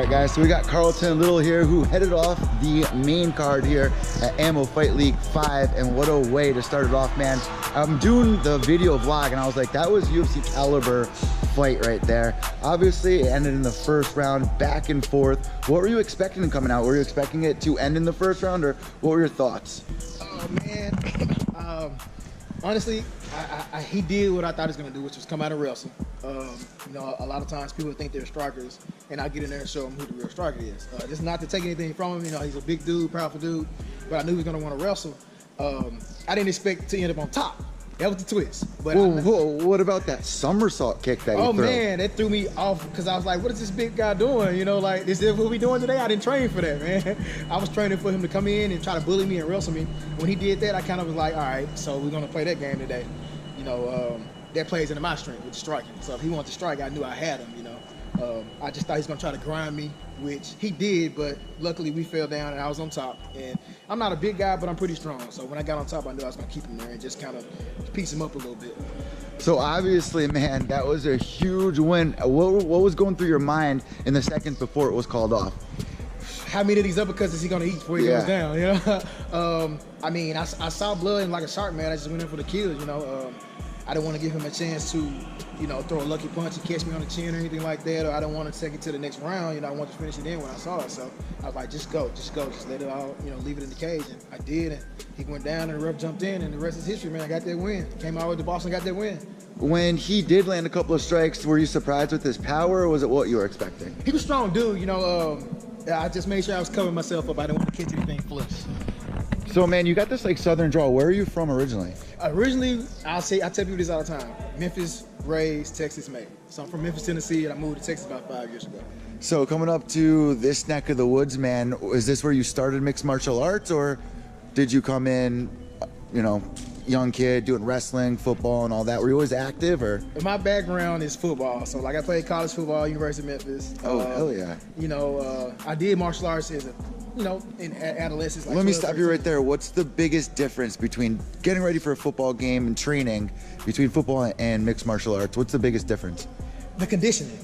right, guys, so we got Carlton Little here who headed off the main card here at Ammo Fight League 5, and what a way to start it off, man. I'm doing the video vlog and I was like, that was UFC caliber fight right there. Obviously, it ended in the first round, back and forth. What were you expecting coming out? Were you expecting it to end in the first round, or what were your thoughts? Oh, man. Honestly, he did what I thought he was going to do, which was come out and wrestle. You know, a lot of times people think they're strikers, and I get in there and show them who the real striker is. Just not to take anything from him. You know, he's a big dude, powerful dude, but I knew he was going to want to wrestle. I didn't expect to end up on top. That was the twist. But whoa, what about that somersault kick that you threw? Oh, man, that threw me off because I was like, what is this big guy doing? You know, like, is this what we doing today? I didn't train for that, man. I was training for him to come in and try to bully me and wrestle me. When he did that, I kind of was like, all right, so we're going to play that game today. You know, that plays into my strength with striking. So if he wanted to strike, I knew I had him, you know. I just thought he was going to try to grind me, which he did, but luckily we fell down and I was on top. And I'm not a big guy, but I'm pretty strong. So when I got on top, I knew I was going to keep him there and just kind of piece him up a little bit. So obviously, man, that was a huge win. What was going through your mind in the seconds before it was called off? How many of these uppercuts is he going to eat before he goes down, you know? I mean, I saw blood and like a shark, man. I just went in for the kills, you know? I didn't want to give him a chance to, you know, throw a lucky punch and catch me on the chin or anything like that, or I don't want to take it to the next round. You know, I wanted to finish it in when I saw it. So I was like, just go, just let it all, you know, leave it in the cage. And I did, and he went down and the ref jumped in, and the rest is history, man. I got that win. Came out with the Boston, got that win. When he did land a couple of strikes, were you surprised with his power, or was it what you were expecting? He was a strong dude, you know. I just made sure I was covering myself up. I didn't want to catch anything flush. So, man, you got this like southern draw. Where are you from originally? Originally, I tell people this all the time. Memphis, raised, Texas made. So I'm from Memphis, Tennessee, and I moved to Texas about 5 years ago. So coming up to this neck of the woods, man, is this where you started mixed martial arts, or did you come in, you know, young kid doing wrestling, football, and all that? Were you always active, or? My background is football. So like I played college football, University of Memphis. Oh, hell yeah. You know, I did martial arts as a, you know, in adolescence. Like Let me stop you right there. What's the biggest difference between getting ready for a football game and training between football and mixed martial arts? What's the biggest difference? The conditioning.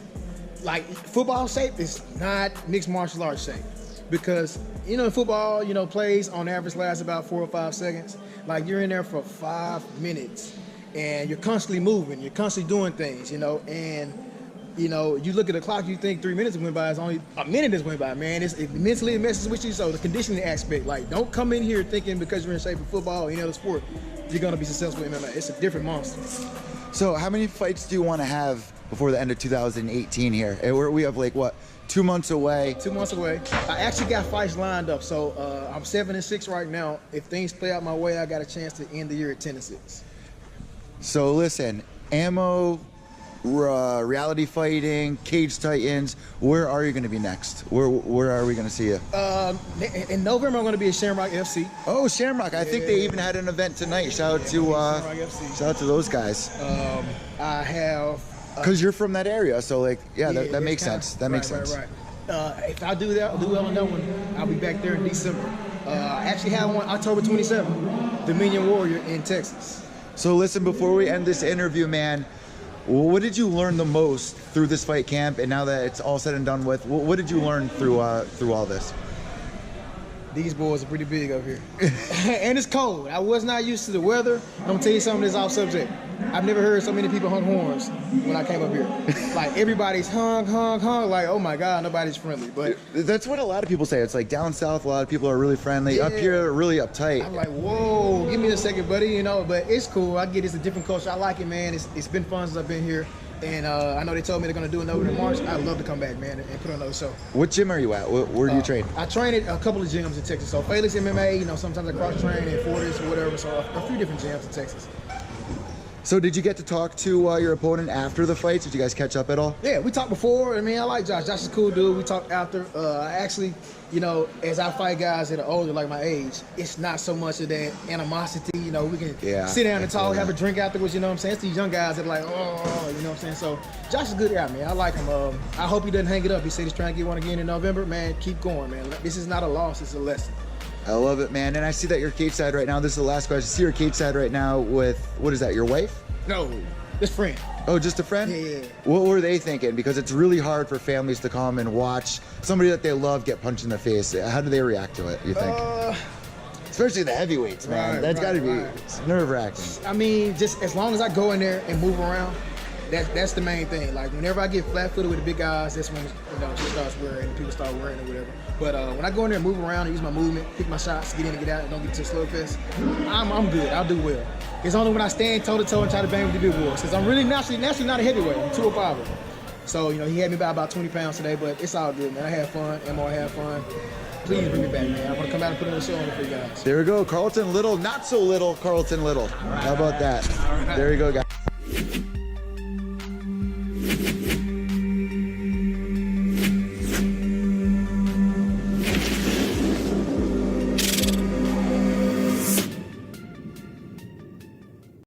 Like, football shape is not mixed martial arts shape. Because, you know, in football, you know, plays on average last about 4 or 5 seconds. Like, you're in there for 5 minutes and you're constantly moving, you're constantly doing things, you know, and you know, you look at the clock, you think 3 minutes went by, it's only a minute that's went by, man. It mentally messes with you. So the conditioning aspect, like, don't come in here thinking because you're in shape for football or any other sport, you're gonna be successful in MMA. It's a different monster. So how many fights do you want to have before the end of 2018 here? We have like, what, 2 months away? 2 months away. I actually got fights lined up. So I'm 7-6 right now. If things play out my way, I got a chance to end the year at 10-6. So listen, Ammo, reality fighting, Cage Titans, where are you going to be next? Where are we going to see you? In November, I'm going to be at Shamrock FC. Oh, Shamrock. I think they even had an event tonight. Shout out to those guys. I have... Because you're from that area, so like, yeah, that makes sense. That makes sense. Right. If I do well on that one, I'll be back there in December. I actually have one October 27th, Dominion Warrior in Texas. So listen, before we end this interview, man, what did you learn the most through this fight camp, and now that it's all said and done with, what did you learn through all this? These boys are pretty big up here. And it's cold. I was not used to the weather. I'm gonna tell you something that's off subject. I've never heard so many people honk horns when I came up here. Like, everybody's honk, like, oh my God, nobody's friendly. But that's what a lot of people say. It's like down south, a lot of people are really friendly. Yeah. Up here, they're really uptight. I'm like, whoa, give me a second, buddy, you know, but it's cool. I get it's a different culture. I like it, man. It's been fun since I've been here. And I know they told me they're going to do another in March. I'd love to come back, man, and put on another show. What gym are you at? Where do you train? I train at a couple of gyms in Texas. So Felix MMA, you know, sometimes I cross-train in Fortis or whatever. So a few different gyms in Texas. So did you get to talk to your opponent after the fights? Did you guys catch up at all? Yeah, we talked before. I mean, I like Josh. Josh is a cool dude. We talked after. Actually, you know, as I fight guys that are older, like my age, it's not so much of that animosity. You know, we can sit down and talk, have a drink afterwards, you know what I'm saying? It's these young guys that are like, oh, you know what I'm saying? So Josh is a good guy, man. I like him. I hope he doesn't hang it up. He said he's trying to get one again in November. Man, keep going, man. This is not a loss. It's a lesson. I love it, man. And I see that you're cage side right now. This is the last question. I see your cage side right now with, what is that, your wife? No, This friend. Oh, just a friend? Yeah. What were they thinking? Because it's really hard for families to come and watch somebody that they love get punched in the face. How do they react to it, you think? Especially the heavyweights, man. That's got to be nerve-wracking. I mean, just as long as I go in there and move around, that's the main thing. Like, whenever I get flat-footed with the big guys, that's when, you know, she starts worrying, people start worrying or whatever. But when I go in there and move around and use my movement, pick my shots, get in and get out, and don't get to a slow fest, I'm good. I'll do well. It's only when I stand toe-to-toe and try to bang with the big boys, because I'm really naturally not a heavyweight. I'm 205. So, you know, he had me by about 20 pounds today, but it's all good, man. I had fun. Mo had fun. Please bring me back, man. I want to come out and put on a show on for you guys. There we go. Carlton Little, not so little Carlton Little. How about that? There you go, guys.